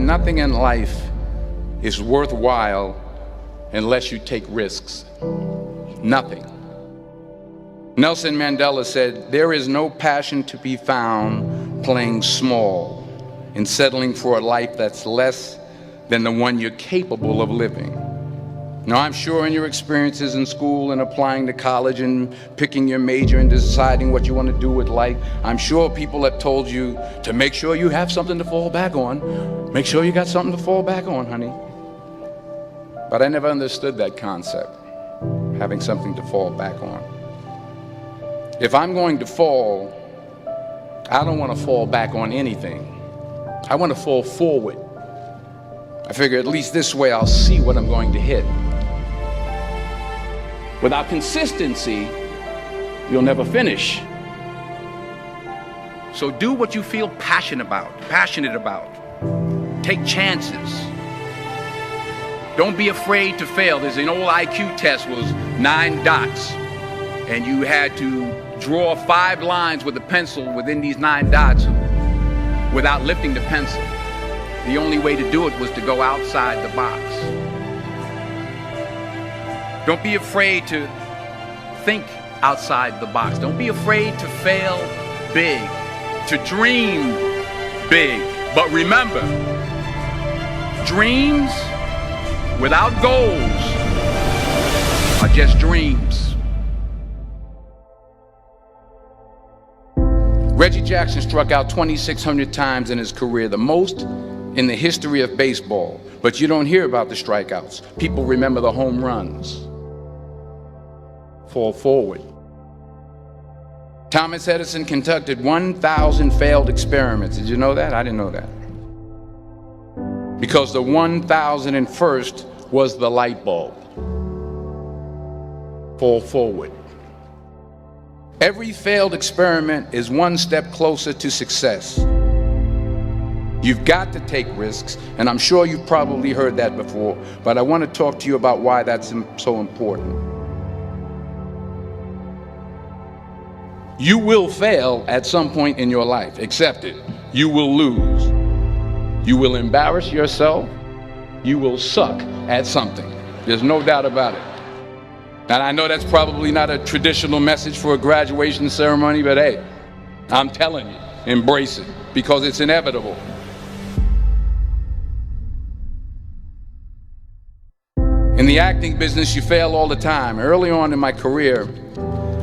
nothing in life is worthwhile unless you take risks. Nothing. Nelson Mandela said, "There is no passion to be found playing small and settling for a life that's less than the one you're capable of living." Now, I'm sure in your experiences in school and applying to college and picking your major and deciding what you want to do with life, I'm sure people have told you to make sure you have something to fall back on. Make sure you got something to fall back on, honey. But I never understood that concept, having something to fall back on. If I'm going to fall, I don't want to fall back on anything. I want to fall forward. I figure at least this way I'll see what I'm going to hit. Without consistency, you'll never finish. So do what you feel passionate about. Take chances. Don't be afraid to fail. There's an old IQ test, was 9 dots, and you had to draw 5 lines with a pencil within these 9 dots without lifting the pencil. The only way to do it was to go outside the box. Don't be afraid to think outside the box. Don't be afraid to fail big, to dream big. But remember, dreams without goals are just dreams. Reggie Jackson struck out 2,600 times in his career, the most in the history of baseball. But you don't hear about the strikeouts. People remember the home runs. Fall forward. Thomas Edison conducted 1,000 failed experiments. Did you know that? I didn't know that. Because the 1,001st was the light bulb. Fall forward. Every failed experiment is one step closer to success. You've got to take risks, and I'm sure you've probably heard that before, but I want to talk to you about why that's so important. You will fail at some point in your life. Accept it. You will lose. You will embarrass yourself. You will suck at something. There's no doubt about it. And I know that's probably not a traditional message for a graduation ceremony, but hey, I'm telling you, embrace it, because it's inevitable. In the acting business, you fail all the time. Early on in my career,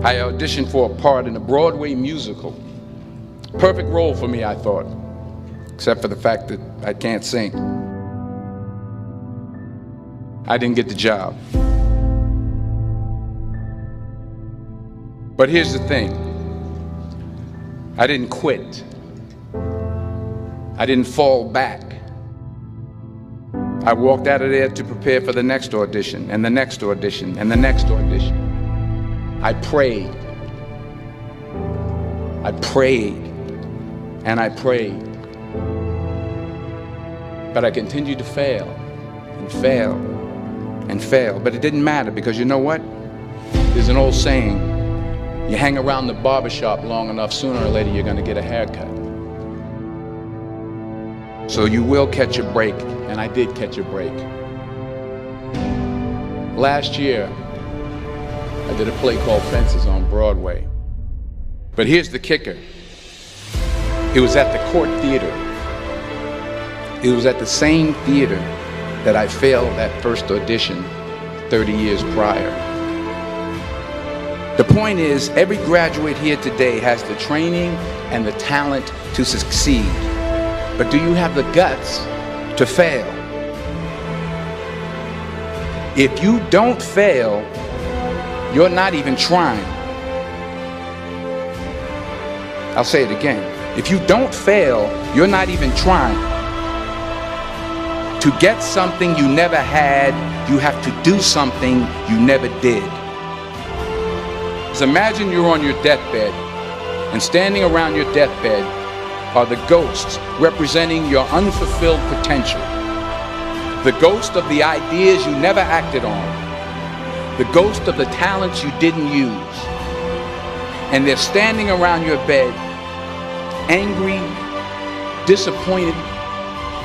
I auditioned for a part in a Broadway musical. Perfect role for me, I thought, except for the fact that I can't sing. I didn't get the job. But here's the thing. I didn't quit. I didn't fall back. I walked out of there to prepare for the next audition, and the next audition, and the next audition. I prayed. I prayed. And I prayed. But I continued to fail, and fail, and fail. But it didn't matter, because you know what? There's an old saying, you hang around the barbershop long enough, sooner or later you're going to get a haircut. So you will catch a break, and I did catch a break. Last year, I did a play called Fences on Broadway. But here's the kicker. It was at the Court Theater. It was at the same theater that I failed that first audition 30 years prior. The point is, every graduate here today has the training and the talent to succeed. But do you have the guts to fail? If you don't fail, you're not even trying. I'll say it again. If you don't fail, you're not even trying. To get something you never had, you have to do something you never did. So imagine you're on your deathbed, and standing around your deathbed are the ghosts representing your unfulfilled potential. The ghost of the ideas you never acted on. The ghost of the talents you didn't use. And they're standing around your bed, angry, disappointed,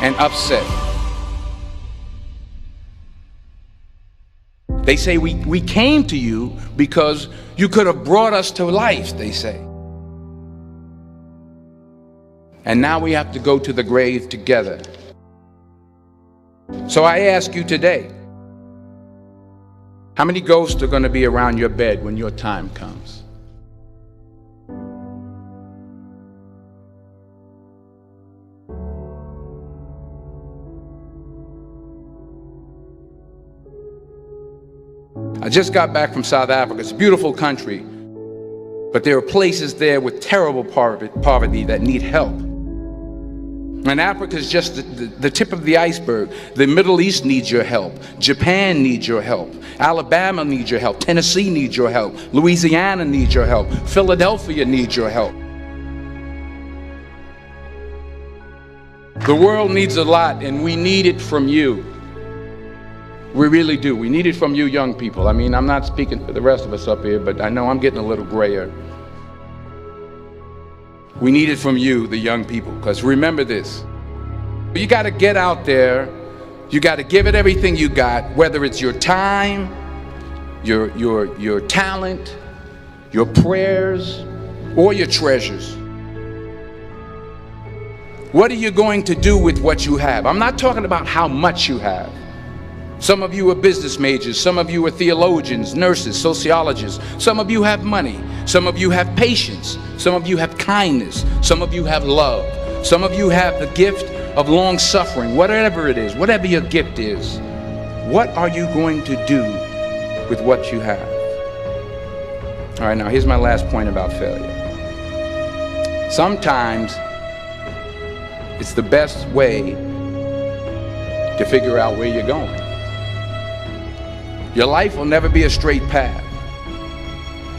and upset. They say we came to you because you could have brought us to life, they say. And now we have to go to the grave together. So I ask you today, how many ghosts are going to be around your bed when your time comes? I just got back from South Africa. It's a beautiful country, but there are places there with terrible poverty that need help. And Africa is just the tip of the iceberg. The Middle East needs your help. Japan needs your help. Alabama needs your help. Tennessee needs your help. Louisiana needs your help. Philadelphia needs your help. The world needs a lot, and we need it from you. We really do. We need it from you young people. I mean, I'm not speaking for the rest of us up here, but I know I'm getting a little grayer. We need it from you, the young people, because remember this. You got to get out there. You got to give it everything you got, whether it's your time, your talent, your prayers, or your treasures. What are you going to do with what you have? I'm not talking about how much you have. Some of you are business majors, some of you are theologians, nurses, sociologists. Some of you have money, some of you have patience, some of you have kindness, some of you have love, some of you have the gift of long suffering. Whatever it is, whatever your gift is, what are you going to do with what you have? All right, now here's my last point about failure. Sometimes it's the best way to figure out where you're going. Your life will never be a straight path.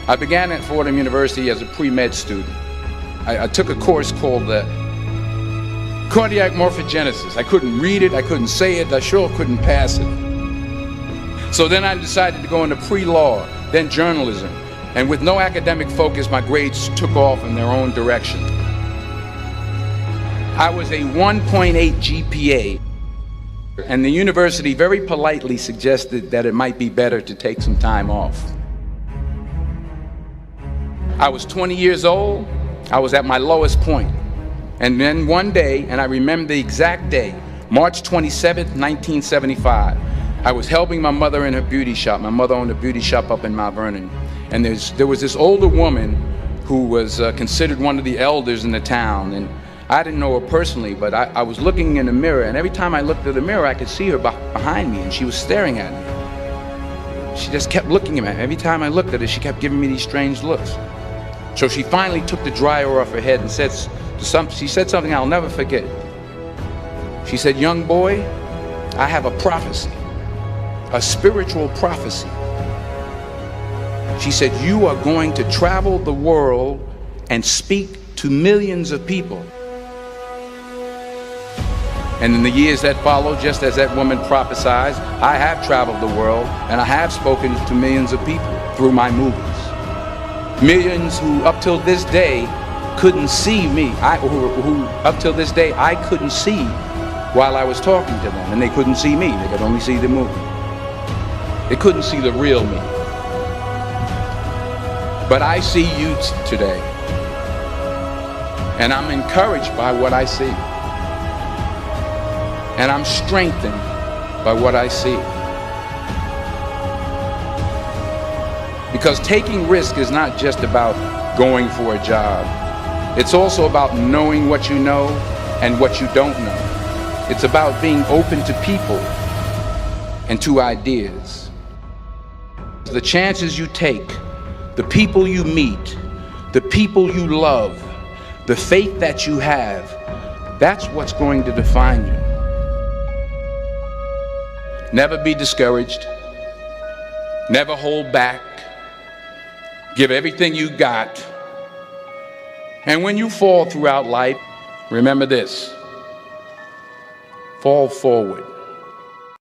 I began at Fordham University as a pre-med student. I took a course called cardiac morphogenesis. I couldn't read it, I couldn't say it, I sure couldn't pass it. So then I decided to go into pre-law, then journalism. And with no academic focus, my grades took off in their own direction. I was a 1.8 GPA. And the university very politely suggested that it might be better to take some time off. I was 20 years old. I was at my lowest point. And then one day, and I remember the exact day, March 27th, 1975, I was helping my mother in her beauty shop. My mother owned a beauty shop up in Mount Vernon. And there was this older woman who was considered one of the elders in the town. And I didn't know her personally, but I was looking in the mirror, and every time I looked at the mirror, I could see her behind me, and she was staring at me. She just kept looking at me. Every time I looked at her, she kept giving me these strange looks. So she finally took the dryer off her head and she said something I'll never forget. She said, "Young boy, I have a prophecy, a spiritual prophecy." She said, "You are going to travel the world and speak to millions of people." And in the years that followed, just as that woman prophesied, I have traveled the world and I have spoken to millions of people through my movies. Millions who up till this day couldn't see me, who up till this day I couldn't see while I was talking to them, and they couldn't see me, they could only see the movie. They couldn't see the real me. But I see you today, and I'm encouraged by what I see. And I'm strengthened by what I see. Because taking risk is not just about going for a job. It's also about knowing what you know and what you don't know. It's about being open to people and to ideas. The chances you take, the people you meet, the people you love, the faith that you have, that's what's going to define you. Never be discouraged. Never hold back. Give everything you got. And when you fall throughout life, remember this: fall forward.